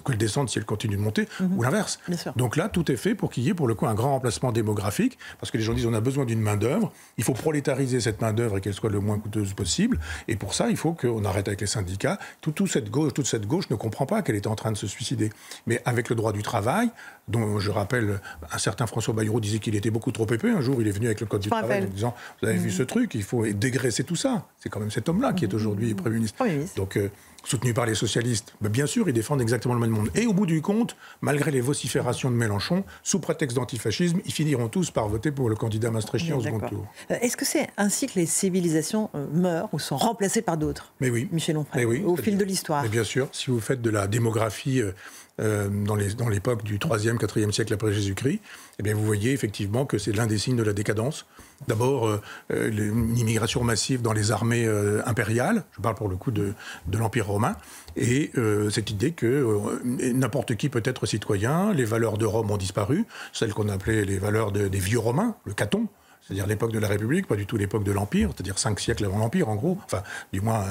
qu'elle descende si elle continue de monter, ou l'inverse. Donc là, tout est fait pour qu'il y ait pour le coup un grand remplacement démographique, parce que les gens disent on a besoin d'une main-d'œuvre. Il faut prolétariser cette main-d'œuvre et qu'elle soit le moins coûteuse possible. Et pour ça, il faut qu'on arrête avec les syndicats. Toute cette gauche ne comprend pas qu'elle est en train de se suicider. Mais avec le droit du travail, dont je rappelle, un certain François Bayrou disait qu'il était beaucoup trop épais. Un jour, il est venu avec le Code du travail en disant vous avez vu ce truc, il faut dégraisser tout ça. C'est quand même cet homme-là qui est aujourd'hui Premier ministre. Donc, soutenu par les socialistes, bien sûr, ils défendent exactement le même monde. Et au bout du compte, malgré les vociférations de Mélenchon, sous prétexte d'antifascisme, ils finiront tous par voter pour le candidat maastrichtien au second tour. Est-ce que c'est ainsi que les civilisations meurent ou sont remplacées par d'autres? Mais oui. Michel Onfray, au fil de l'histoire. Bien sûr, si vous faites de la démographie dans l'époque du 3e, 4e siècle après Jésus-Christ, eh bien vous voyez effectivement que c'est l'un des signes de la décadence. D'abord, une immigration massive dans les armées impériales, je parle pour le coup de l'Empire romain, et cette idée que n'importe qui peut être citoyen, les valeurs de Rome ont disparu, celles qu'on appelait les valeurs des vieux Romains, le Caton, c'est-à-dire l'époque de la République, pas du tout l'époque de l'Empire, c'est-à-dire 5 siècles avant l'Empire, en gros. Enfin, du moins,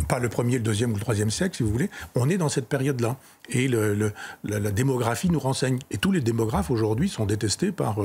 pas le 1er, le 2e ou le 3e siècle, si vous voulez. On est dans cette période-là. Et la démographie nous renseigne. Et tous les démographes, aujourd'hui, sont détestés par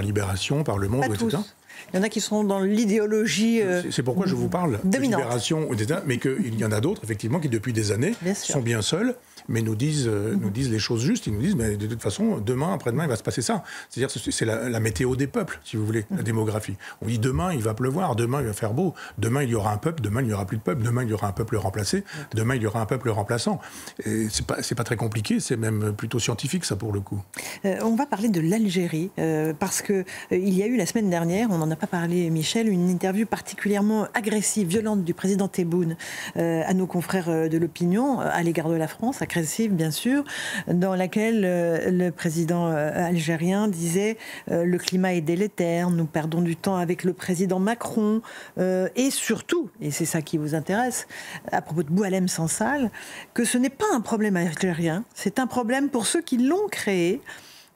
Libération, par Le Monde, pas etc. Tous. Il y en a qui sont dans l'idéologie c'est pourquoi je vous parle de Libération, etc. Mais qu'il y en a d'autres, effectivement, qui, depuis des années, sont bien seuls, mais nous disent les choses justes. Ils nous disent, mais de toute façon, demain, après-demain, il va se passer ça. C'est-à-dire c'est la météo des peuples, si vous voulez, la démographie. On dit, demain, il va pleuvoir, demain, il va faire beau, demain, il y aura un peuple, demain, il n'y aura plus de peuple, demain, il y aura un peuple remplacé, demain, il y aura un peuple remplaçant. Et c'est pas très compliqué, c'est même plutôt scientifique, ça, pour le coup. On va parler de l'Algérie, parce qu'il y a eu la semaine dernière, on n'en a pas parlé, Michel, une interview particulièrement agressive, violente du président Tebboune à nos confrères de l'opinion, à l'égard de la France, agressive bien sûr, dans laquelle le président algérien disait le climat est délétère, nous perdons du temps avec le président Macron, et surtout, et c'est ça qui vous intéresse, à propos de Boualem Sansal, que ce n'est pas un problème algérien, c'est un problème pour ceux qui l'ont créé.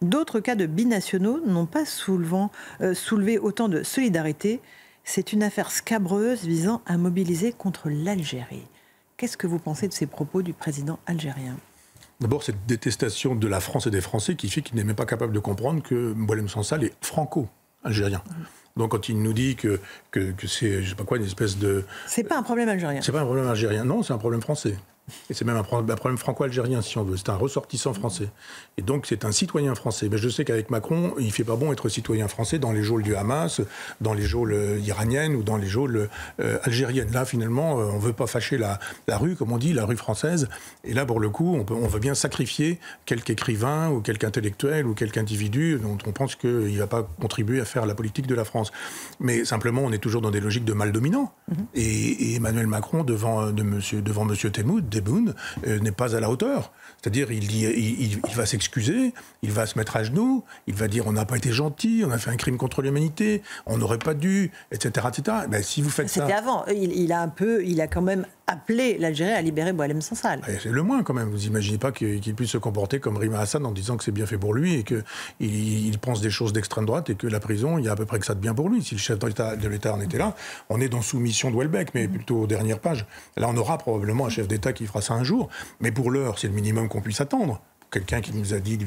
D'autres cas de binationaux n'ont pas soulevé autant de solidarité. C'est une affaire scabreuse visant à mobiliser contre l'Algérie. Qu'est-ce que vous pensez de ces propos du président algérien ? D'abord, cette détestation de la France et des Français qui fait qu'il n'est même pas capable de comprendre que Boualem Sansal est franco-algérien. Donc quand il nous dit que c'est, je sais pas quoi, une espèce de... C'est pas un problème algérien. C'est pas un problème algérien, non, c'est un problème français. Et c'est même un problème franco-algérien, si on veut. C'est un ressortissant français. Et donc, c'est un citoyen français. Mais je sais qu'avec Macron, il ne fait pas bon être citoyen français dans les geôles du Hamas, dans les geôles iraniennes ou dans les geôles algériennes. Là, finalement, on ne veut pas fâcher la rue, comme on dit, la rue française. Et là, pour le coup, on veut bien sacrifier quelque écrivain ou quelque intellectuel ou quelque individu dont on pense qu'il ne va pas contribuer à faire la politique de la France. Mais simplement, on est toujours dans des logiques de mal dominant. Et Emmanuel Macron, devant M. Tebboune, Tebboune n'est pas à la hauteur. C'est-à-dire, il va s'excuser, il va se mettre à genoux, il va dire on n'a pas été gentil, on a fait un crime contre l'humanité, on n'aurait pas dû, etc. etc. Ben, si vous faites ça... C'était avant. Il a quand même appelé l'Algérie à libérer Boualem Sansal. C'est le moins quand même. Vous n'imaginez pas qu'il puisse se comporter comme Rima Hassan en disant que c'est bien fait pour lui et qu'il pense des choses d'extrême droite et que la prison, il y a à peu près que ça de bien pour lui. Si le chef de l'État en était là, on est dans Soumission de Houellebecq, mais plutôt aux dernières pages. Là, on aura probablement un chef d'État qui fera ça un jour. Mais pour l'heure, c'est le minimum qu'on puisse attendre. Quelqu'un qui nous a dit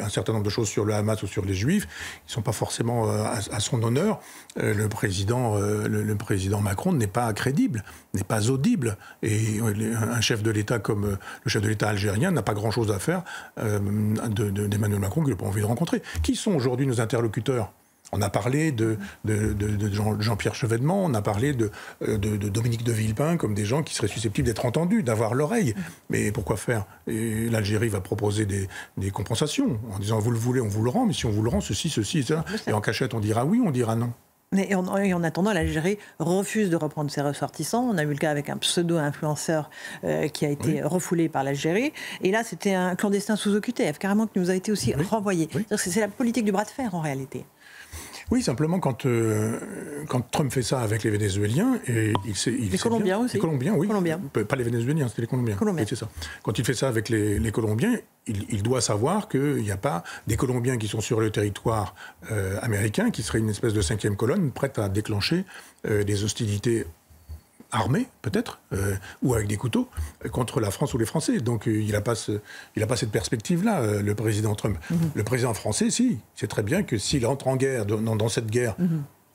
un certain nombre de choses sur le Hamas ou sur les Juifs, ils ne sont pas forcément à son honneur. Le président Macron n'est pas crédible, n'est pas audible. Et un chef de l'État comme le chef de l'État algérien n'a pas grand-chose à faire d'Emmanuel Macron qu'il n'a pas envie de rencontrer. Qui sont aujourd'hui nos interlocuteurs ? On a parlé de Jean-Pierre Chevènement, on a parlé de Dominique de Villepin comme des gens qui seraient susceptibles d'être entendus, d'avoir l'oreille. Mais pourquoi faire ? Et l'Algérie va proposer des compensations en disant vous le voulez, on vous le rend, mais si on vous le rend, ceci, etc. Et en cachette, on dira oui, on dira non. Et en attendant, l'Algérie refuse de reprendre ses ressortissants. On a eu le cas avec un pseudo-influenceur qui a été refoulé par l'Algérie. Et là, c'était un clandestin sous OQTF, carrément, qui nous a été aussi renvoyé. Oui. C'est la politique du bras de fer, en réalité. Oui, simplement, quand Trump fait ça avec les Vénézuéliens... Les Colombiens aussi. Les Colombiens, oui. Colombiens. Pas les Vénézuéliens, c'était les Colombiens. Oui, c'est ça. Quand il fait ça avec les Colombiens, il doit savoir qu'il n'y a pas des Colombiens qui sont sur le territoire américain, qui seraient une espèce de 5e colonne, prête à déclencher des hostilités armés, peut-être, ou avec des couteaux, contre la France ou les Français. Donc il n'a pas cette perspective-là, le président Trump. Le président français, si, c'est très bien que s'il entre en guerre, dans cette guerre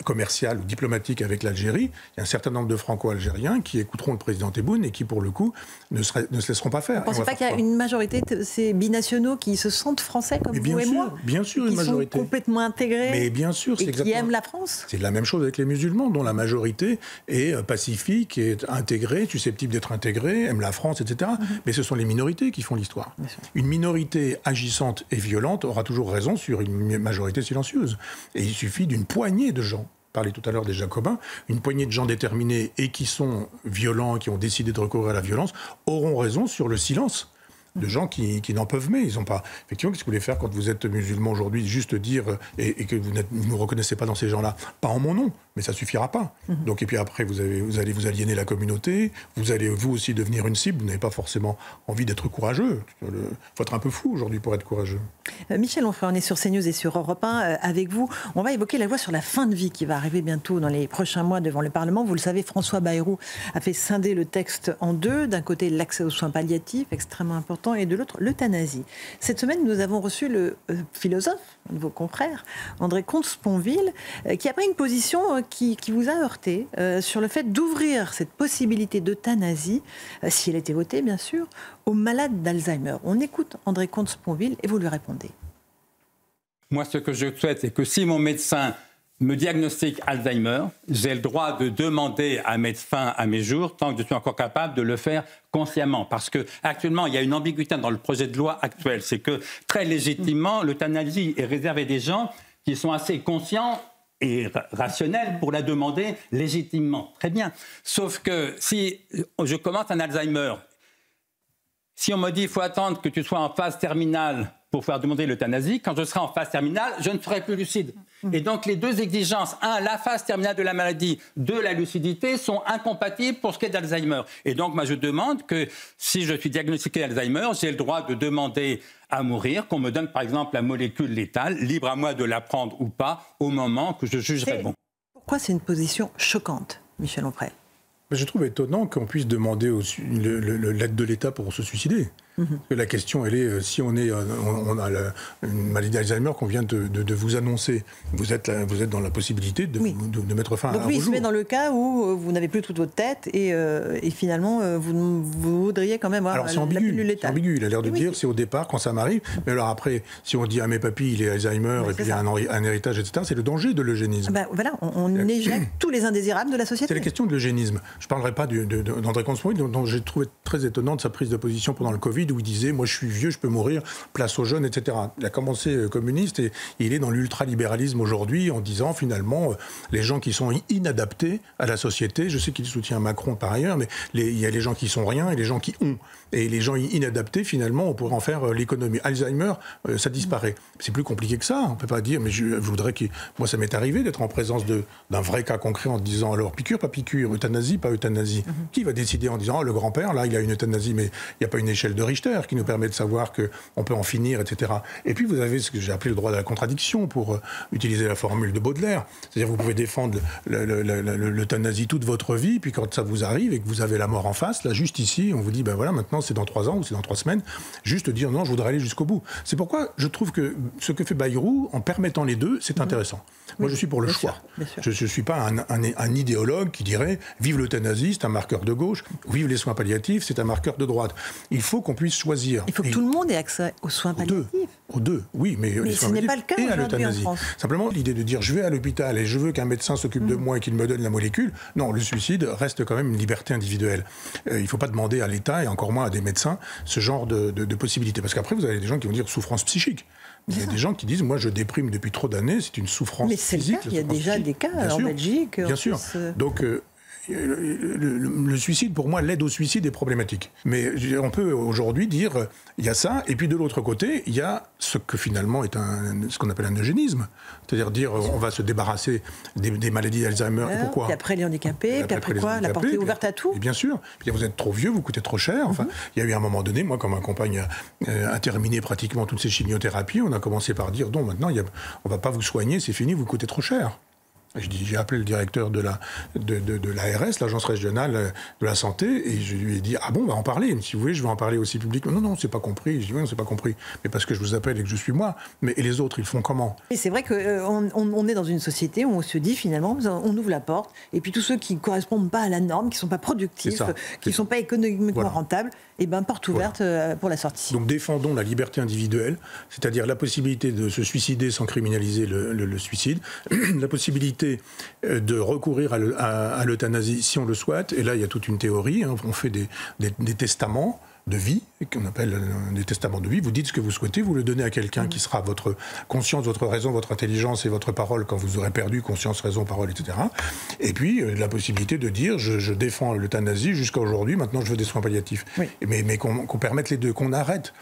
commerciale ou diplomatique avec l'Algérie, il y a un certain nombre de Franco-Algériens qui écouteront le président Tebboune et qui, pour le coup, ne se laisseront pas faire. Vous ne pensez pas qu'il y a une majorité de ces binationaux qui se sentent français comme vous et moi ? Bien sûr, une majorité. Qui sont complètement intégrés. Mais bien sûr, c'est qui aiment la France. C'est la même chose avec les musulmans, dont la majorité est pacifique, est intégrée, susceptible d'être intégrée, aime la France, etc. Mais ce sont les minorités qui font l'histoire. Une minorité agissante et violente aura toujours raison sur une majorité silencieuse. Et il suffit d'une poignée de gens. Parlait tout à l'heure des Jacobins, une poignée de gens déterminés et qui sont violents, qui ont décidé de recourir à la violence, auront raison sur le silence de gens qui n'en peuvent mais. Ils ont pas... Effectivement, qu'est-ce que vous voulez faire quand vous êtes musulman aujourd'hui ? Juste dire, et que vous ne nous reconnaissez pas dans ces gens-là, pas en mon nom, mais ça suffira pas. Donc, et puis après, vous allez vous aliéner la communauté, vous allez vous aussi devenir une cible, vous n'avez pas forcément envie d'être courageux. Il faut être un peu fou aujourd'hui pour être courageux. Michel Onfray, on est sur CNews et sur Europe 1 avec vous. On va évoquer la loi sur la fin de vie qui va arriver bientôt dans les prochains mois devant le Parlement. Vous le savez, François Bayrou a fait scinder le texte en deux. D'un côté, l'accès aux soins palliatifs, extrêmement important, et de l'autre, l'euthanasie. Cette semaine, nous avons reçu le philosophe, un de vos confrères, André Comte-Sponville, qui a pris une position qui vous a heurté sur le fait d'ouvrir cette possibilité d'euthanasie, si elle était votée, bien sûr, aux malades d'Alzheimer. On écoute André Comte-Sponville et vous lui répondez. Moi, ce que je souhaite, c'est que si mon médecin me diagnostique Alzheimer, j'ai le droit de demander à mettre fin à mes jours tant que je suis encore capable de le faire consciemment. Parce qu'actuellement, il y a une ambiguïté dans le projet de loi actuel. C'est que, très légitimement, l'euthanasie est réservée à des gens qui sont assez conscients et rationnels pour la demander légitimement. Très bien. Sauf que si je commence un Alzheimer, si on me dit qu'il faut attendre que tu sois en phase terminale pour pouvoir demander l'euthanasie, quand je serai en phase terminale, je ne serai plus lucide. Et donc les deux exigences, la phase terminale de la maladie, la lucidité, sont incompatibles pour ce qui est d'Alzheimer. Et donc moi je demande que si je suis diagnostiqué Alzheimer, j'ai le droit de demander à mourir, qu'on me donne par exemple la molécule létale, libre à moi de la prendre ou pas, au moment que je jugerai bon. Pourquoi c'est une position choquante, Michel Onfray ? Je trouve étonnant qu'on puisse demander l'aide de l'État pour se suicider. La question, elle est, si on a une maladie d'Alzheimer qu'on vient de vous annoncer, vous êtes dans la possibilité de mettre fin à vos jours. Donc il se met dans le cas où vous n'avez plus toute votre tête et finalement vous voudriez quand même avoir la pilule létale. C'est ambigu, il a l'air de dire, c'est au départ quand ça m'arrive, mais alors après, si on dit à mes papis il est Alzheimer et puis il y a un héritage, etc., c'est le danger de l'eugénisme. Voilà, on éjecte tous les indésirables de la société. C'est la question de l'eugénisme. Je ne parlerai pas d'André Comte-Sponville, dont j'ai trouvé très étonnante sa prise de position pendant le Covid, où il disait « moi je suis vieux, je peux mourir, place aux jeunes, etc. » Il a commencé communiste et il est dans l'ultralibéralisme aujourd'hui en disant finalement les gens qui sont inadaptés à la société, je sais qu'il soutient Macron par ailleurs, mais il y a les gens qui sont rien et les gens qui ont. Et les gens inadaptés, finalement, on pourrait en faire l'économie. Alzheimer, ça disparaît. C'est plus compliqué que ça. On ne peut pas dire, mais je voudrais que... Moi, ça m'est arrivé d'être en présence d'un vrai cas concret en disant, alors, piqûre, pas piqûre, euthanasie, pas euthanasie. Qui va décider en disant, le grand-père, là, il a une euthanasie, mais il n'y a pas une échelle de Richter qui nous permet de savoir qu'on peut en finir, etc. Et puis, vous avez ce que j'ai appelé le droit de la contradiction, pour utiliser la formule de Baudelaire. C'est-à-dire, vous pouvez défendre l'euthanasie toute votre vie, puis quand ça vous arrive et que vous avez la mort en face, là, juste ici, on vous dit, ben voilà, maintenant, c'est dans 3 ans ou c'est dans 3 semaines, juste dire non, je voudrais aller jusqu'au bout. C'est pourquoi je trouve que ce que fait Bayrou, en permettant les deux, c'est intéressant. Moi, je suis pour le choix. Je ne suis pas un idéologue qui dirait vive l'euthanasie, c'est un marqueur de gauche, vive les soins palliatifs, c'est un marqueur de droite. Il faut qu'on puisse choisir. Il faut que tout le monde ait accès aux soins palliatifs. Aux deux, oui, mais ce n'est pas le cas aujourd'hui en France. Simplement, l'idée de dire je vais à l'hôpital et je veux qu'un médecin s'occupe de moi et qu'il me donne la molécule, non, le suicide reste quand même une liberté individuelle. Il ne faut pas demander à l'État et encore moins à des médecins ce genre de possibilités. Parce qu'après, vous avez des gens qui vont dire souffrance psychique. Il y a des gens qui disent, moi je déprime depuis trop d'années, c'est une souffrance physique. Mais c'est le cas, il y a déjà des cas en Belgique. Bien sûr. Donc, le suicide, pour moi, l'aide au suicide est problématique. Mais on peut aujourd'hui dire, il y a ça, et puis de l'autre côté, il y a ce que finalement est ce qu'on appelle un eugénisme. C'est-à-dire dire, on va se débarrasser des maladies d'Alzheimer. Et pourquoi ? Puis après les handicapés, puis après quoi ? La portée ouverte à tout ? Et bien sûr. Puis vous êtes trop vieux, vous coûtez trop cher. Enfin, il y a eu un moment donné, moi, quand ma compagne a terminé pratiquement toutes ses chimiothérapies, on a commencé par dire, non, maintenant, on ne va pas vous soigner, c'est fini, vous coûtez trop cher. J'ai appelé le directeur de l'ARS, l'Agence régionale de la santé, et je lui ai dit « Ah bon, on va en parler. Si vous voulez, je vais en parler aussi publiquement. » Non, c'est pas compris. Je dis « Oui, on s'est pas compris. Mais parce que je vous appelle et que je suis moi. Mais et les autres, ils font comment ?» Et c'est vrai qu'on est dans une société où on se dit finalement, on ouvre la porte, et puis tous ceux qui ne correspondent pas à la norme, qui ne sont pas productifs, qui ne sont pas économiquement rentables, et ben porte ouverte pour la sortie. Donc défendons la liberté individuelle, c'est-à-dire la possibilité de se suicider sans criminaliser le suicide, la possibilité de recourir à l'euthanasie si on le souhaite. Et là, il y a toute une théorie. On fait des testaments de vie, qu'on appelle des testaments de vie. Vous dites ce que vous souhaitez, vous le donnez à quelqu'un qui sera votre conscience, votre raison, votre intelligence et votre parole quand vous aurez perdu conscience, raison, parole, etc. Et puis, la possibilité de dire, je défends l'euthanasie jusqu'à aujourd'hui, maintenant je veux des soins palliatifs. Oui. Mais qu'on permette les deux, qu'on arrête.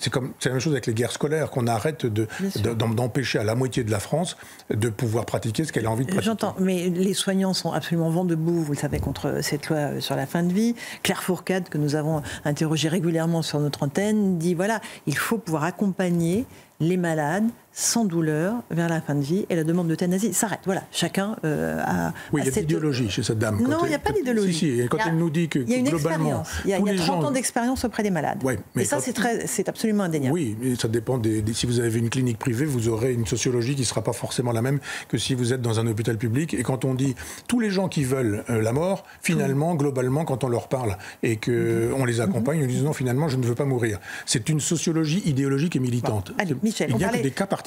C'est la même chose avec les guerres scolaires, qu'on arrête d'empêcher à la moitié de la France de pouvoir pratiquer ce qu'elle a envie de pratiquer. J'entends, mais les soignants sont absolument vent debout, vous le savez, contre cette loi sur la fin de vie. Claire Fourcade, que nous avons interrogée régulièrement sur notre antenne, dit voilà, il faut pouvoir accompagner les malades sans douleur vers la fin de vie, et la demande d'euthanasie s'arrête. Voilà, chacun a... Oui, il y a de l'idéologie chez cette dame. Non, il n'y a pas d'idéologie. Si, quand elle nous dit que il y a une globalement... Il y a 30 ans d'expérience auprès des malades. Ouais, mais et ça, c'est absolument indéniable. Oui, mais ça dépend si vous avez une clinique privée, vous aurez une sociologie qui ne sera pas forcément la même que si vous êtes dans un hôpital public. Et quand on dit tous les gens qui veulent la mort, finalement, globalement, quand on leur parle et qu'on les accompagne, ils disent non, finalement, je ne veux pas mourir. C'est une sociologie idéologique et militante. Bon, allez, Michel, il n'y a que des cas particuliers.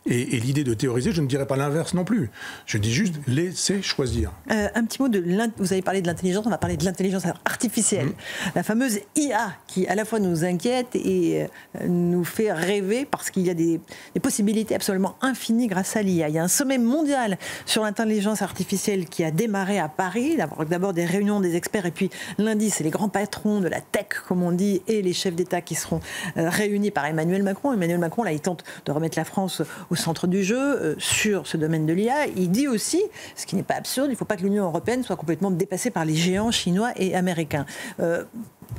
Et l'idée de théoriser, je ne dirais pas l'inverse non plus. Je dis juste laisser choisir. Un petit mot vous avez parlé de l'intelligence, on va parler de l'intelligence artificielle. La fameuse IA qui à la fois nous inquiète et nous fait rêver parce qu'il y a des possibilités absolument infinies grâce à l'IA. Il y a un sommet mondial sur l'intelligence artificielle qui a démarré à Paris. D'abord des réunions des experts et puis lundi, c'est les grands patrons de la tech, comme on dit, et les chefs d'État qui seront réunis par Emmanuel Macron. Emmanuel Macron, là, il tente de remettre la France au centre du jeu sur ce domaine de l'IA. Il dit aussi, ce qui n'est pas absurde, il ne faut pas que l'Union européenne soit complètement dépassée par les géants chinois et américains.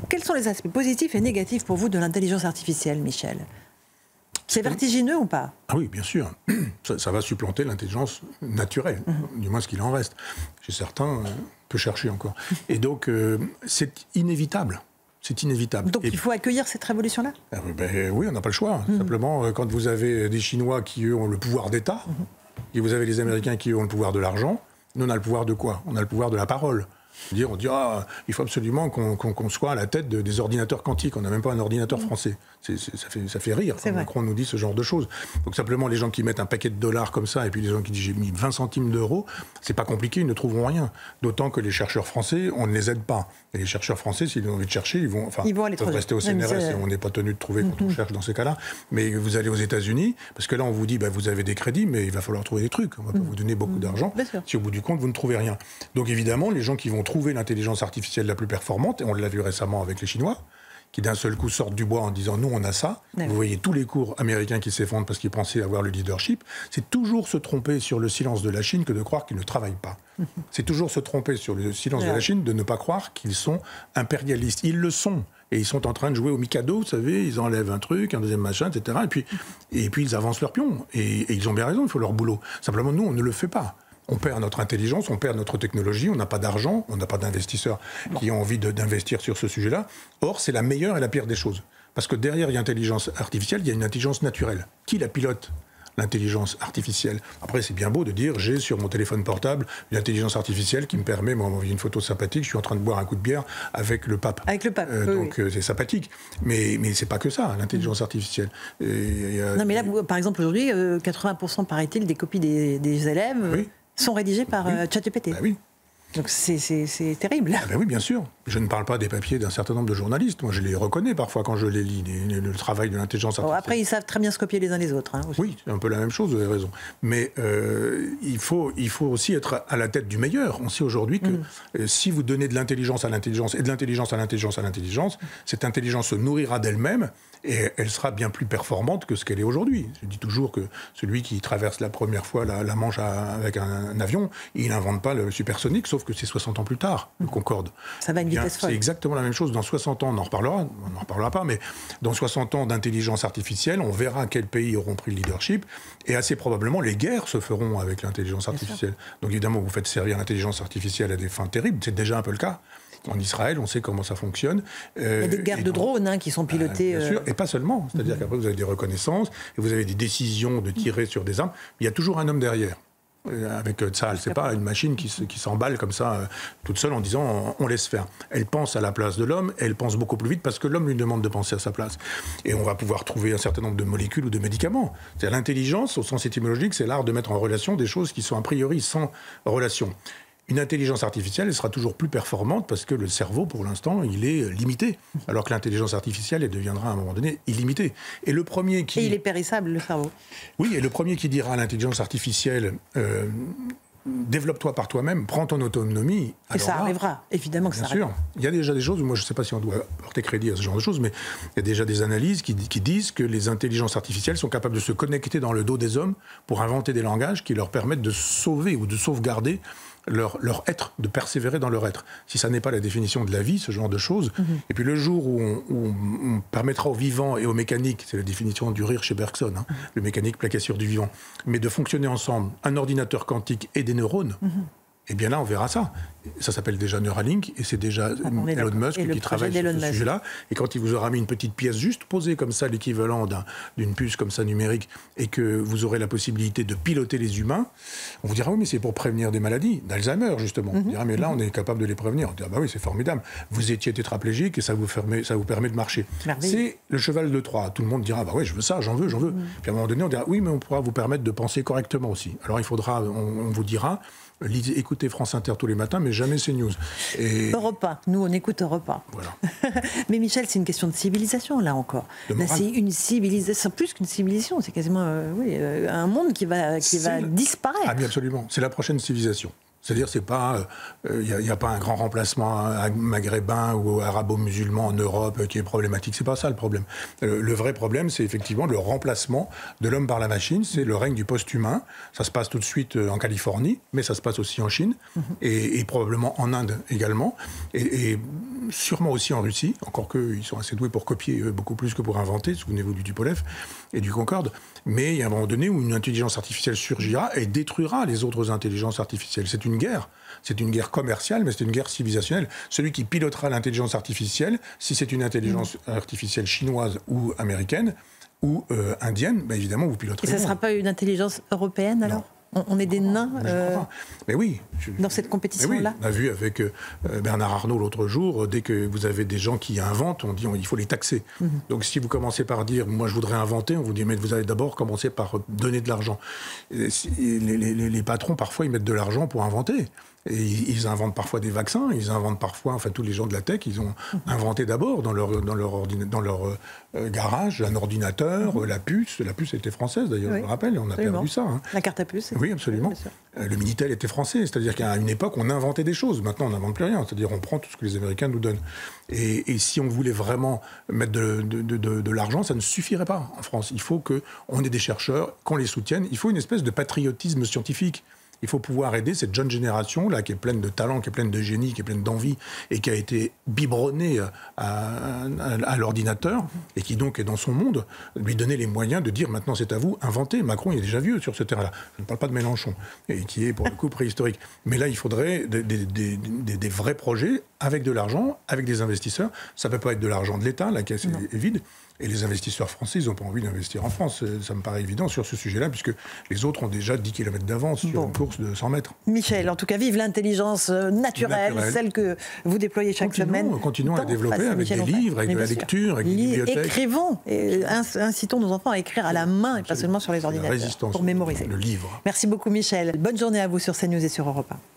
Quels sont les aspects positifs et négatifs pour vous de l'intelligence artificielle, Michel ? C'est vertigineux ou pas ? Ah oui, bien sûr. Ça va supplanter l'intelligence naturelle, du moins ce qu'il en reste. Chez certains, on peut chercher encore. Et donc, c'est inévitable. C'est inévitable. Donc il faut accueillir cette révolution-là ? Oui, on n'a pas le choix. Simplement, quand vous avez des Chinois qui, eux, ont le pouvoir d'État, et vous avez les Américains qui ont le pouvoir de l'argent, nous, on a le pouvoir de quoi ? On a le pouvoir de la parole. On dit il faut absolument qu'on soit à la tête des ordinateurs quantiques. On n'a même pas un ordinateur français. Ça fait rire quand Macron nous dit ce genre de choses. Donc simplement, les gens qui mettent un paquet de dollars comme ça, et puis les gens qui disent j'ai mis 20 centimes d'euros, c'est pas compliqué, ils ne trouveront rien. D'autant que les chercheurs français, on ne les aide pas. Et les chercheurs français, s'ils ont envie de chercher, ils vont rester au CNRS et on n'est pas tenu de trouver quand on cherche dans ces cas-là. Mais vous allez aux États-Unis, parce que là on vous dit vous avez des crédits, mais il va falloir trouver des trucs. On va pas vous donner beaucoup d'argent si au bout du compte vous ne trouvez rien. Donc évidemment, les gens qui vont trouver l'intelligence artificielle la plus performante, et on l'a vu récemment avec les Chinois, qui d'un seul coup sortent du bois en disant nous on a ça. Vous voyez tous les cours américains qui s'effondrent parce qu'ils pensaient avoir le leadership. C'est toujours se tromper sur le silence de la Chine que de croire qu'ils ne travaillent pas. C'est toujours se tromper sur le silence de la Chine de ne pas croire qu'ils sont impérialistes. Ils le sont. Et ils sont en train de jouer au Mikado, vous savez, ils enlèvent un truc, un deuxième machin, etc. Et puis ils avancent leur pion. Et ils ont bien raison, il faut leur boulot. Simplement, nous, on ne le fait pas. On perd notre intelligence, on perd notre technologie, on n'a pas d'argent, on n'a pas d'investisseurs qui ont envie d'investir sur ce sujet-là. Or, c'est la meilleure et la pire des choses. Parce que derrière l'intelligence artificielle, il y a une intelligence naturelle. Qui la pilote ? L'intelligence artificielle. Après, c'est bien beau de dire j'ai sur mon téléphone portable une intelligence artificielle qui me permet, moi, d'envoyer une photo sympathique, je suis en train de boire un coup de bière avec le pape. Avec le pape, donc c'est sympathique. Mais c'est pas que ça, l'intelligence artificielle. Non, mais là, par exemple, aujourd'hui, 80% paraît-il des copies des élèves sont rédigées par ChatGPT. Oui. Donc c'est terrible. Oui, bien sûr. Je ne parle pas des papiers d'un certain nombre de journalistes. Moi, je les reconnais parfois quand je les lis, le travail de l'intelligence artificielle. Après, ils savent très bien se copier les uns les autres. Oui, c'est un peu la même chose, vous avez raison. Mais il faut aussi être à la tête du meilleur. On sait aujourd'hui que si vous donnez de l'intelligence à l'intelligence et de l'intelligence à l'intelligence à l'intelligence, cette intelligence se nourrira d'elle-même et elle sera bien plus performante que ce qu'elle est aujourd'hui. Je dis toujours que celui qui traverse la première fois la Manche avec un avion, il n'invente pas le supersonique, sauf que c'est 60 ans plus tard, le Concorde. Ça va à une vitesse folle. C'est exactement la même chose. Dans 60 ans, on n'en reparlera pas, mais dans 60 ans d'intelligence artificielle, on verra quels pays auront pris le leadership, et assez probablement, les guerres se feront avec l'intelligence artificielle. Donc évidemment, vous faites servir l'intelligence artificielle à des fins terribles, c'est déjà un peu le cas. En Israël, on sait comment ça fonctionne. Il y a des guerres de drones qui sont pilotées. Bien sûr, et pas seulement. C'est-à-dire qu'après, vous avez des reconnaissances, et vous avez des décisions de tirer sur des armes. Il y a toujours un homme derrière. Avec Tsahal, c'est pas une machine qui s'emballe comme ça toute seule en disant on laisse faire. Elle pense à la place de l'homme, elle pense beaucoup plus vite parce que l'homme lui demande de penser à sa place. Et on va pouvoir trouver un certain nombre de molécules ou de médicaments. C'est-à-dire l'intelligence, au sens étymologique, c'est l'art de mettre en relation des choses qui sont a priori sans relation. Une intelligence artificielle, elle sera toujours plus performante parce que le cerveau, pour l'instant, il est limité. Alors que l'intelligence artificielle, elle deviendra à un moment donné illimitée. Et le premier qui... Et il est périssable, le cerveau. Oui, et le premier qui dira à l'intelligence artificielle développe-toi par toi-même, prends ton autonomie. Et ça arrivera, évidemment que ça arrivera. Bien sûr. Il y a déjà des choses, moi je ne sais pas si on doit porter crédit à ce genre de choses, mais il y a déjà des analyses qui disent que les intelligences artificielles sont capables de se connecter dans le dos des hommes pour inventer des langages qui leur permettent de sauver ou de sauvegarder leur être, de persévérer dans leur être. Si ça n'est pas la définition de la vie, ce genre de choses. Et puis le jour où on permettra aux vivants et aux mécaniques, c'est la définition du rire chez Bergson, le mécanique plaqué sur du vivant, mais de fonctionner ensemble, un ordinateur quantique et des neurones, et bien là on verra ça. Ça s'appelle déjà Neuralink et c'est déjà Elon Musk qui travaille sur ce sujet-là. Et quand il vous aura mis une petite pièce juste posée comme ça, l'équivalent d'une puce comme ça numérique, et que vous aurez la possibilité de piloter les humains, on vous dira oui mais c'est pour prévenir des maladies, d'Alzheimer justement. On dira mais là on est capable de les prévenir. On dira bah oui c'est formidable. Vous étiez tétraplégique et ça vous permet de marcher. C'est le cheval de Troie. Tout le monde dira bah oui je veux ça, j'en veux. Puis à un moment donné on dira oui mais on pourra vous permettre de penser correctement aussi. Alors il faudra, on vous dira écoutez France Inter tous les matins, mais jamais CNews. Europe 1, nous on écoute Europe 1. Voilà. Mais Michel, c'est une question de civilisation là encore. Là, c'est une civilisation, plus qu'une civilisation, c'est quasiment un monde qui va disparaître. Ah, bien absolument, c'est la prochaine civilisation. C'est-à-dire, c'est pas, y a pas un grand remplacement maghrébin ou arabo-musulman en Europe qui est problématique. C'est pas ça le problème. Le vrai problème, c'est effectivement le remplacement de l'homme par la machine. C'est le règne du post-humain. Ça se passe tout de suite en Californie, mais ça se passe aussi en Chine et probablement en Inde également, et sûrement aussi en Russie. Encore qu'ils sont assez doués pour copier beaucoup plus que pour inventer. Souvenez-vous du Tupolev et du Concorde. Mais il y a un moment donné où une intelligence artificielle surgira et détruira les autres intelligences artificielles. C'est une guerre. C'est une guerre commerciale, mais c'est une guerre civilisationnelle. Celui qui pilotera l'intelligence artificielle, si c'est une intelligence artificielle chinoise ou américaine ou indienne, bah évidemment, vous piloterez. Et ça ne sera pas une intelligence européenne alors ? On est des nains mais oui, dans cette compétition-là. On a vu avec Bernard Arnault l'autre jour, dès que vous avez des gens qui inventent, on dit il faut les taxer. Donc si vous commencez par dire moi je voudrais inventer, on vous dit mais vous allez d'abord commencer par donner de l'argent. Les patrons parfois ils mettent de l'argent pour inventer. Et ils inventent parfois des vaccins, ils inventent parfois, enfin tous les gens de la tech, ils ont inventé d'abord dans leur garage un ordinateur, la puce était française d'ailleurs, je me rappelle, on a perdu ça. Hein. La carte à puce. Oui, absolument. Le Minitel était français, c'est-à-dire qu'à une époque on inventait des choses, maintenant on n'invente plus rien, c'est-à-dire on prend tout ce que les Américains nous donnent. Et si on voulait vraiment mettre de l'argent, ça ne suffirait pas en France. Il faut qu'on ait des chercheurs, qu'on les soutienne, il faut une espèce de patriotisme scientifique. Il faut pouvoir aider cette jeune génération là qui est pleine de talent, qui est pleine de génie, qui est pleine d'envie et qui a été biberonnée à l'ordinateur et qui donc est dans son monde, lui donner les moyens de dire maintenant c'est à vous, inventez. Macron il est déjà vieux sur ce terrain-là. Je ne parle pas de Mélenchon, et qui est pour le coup préhistorique. Mais là il faudrait des vrais projets avec de l'argent, avec des investisseurs. Ça ne peut pas être de l'argent de l'État, la caisse est vide. Et les investisseurs français, ils n'ont pas envie d'investir en France. Ça me paraît évident sur ce sujet-là, puisque les autres ont déjà 10 km d'avance sur une course de 100 mètres. Michel, en tout cas, vive l'intelligence naturelle, celle que vous déployez chaque semaine. Continuons à la développer avec des livres, avec de la lecture, avec des bibliothèques. Écrivons, et incitons nos enfants à écrire à la main et pas seulement sur les ordinateurs, pour mémoriser. Le livre. Merci beaucoup Michel. Bonne journée à vous sur CNews et sur Europe 1.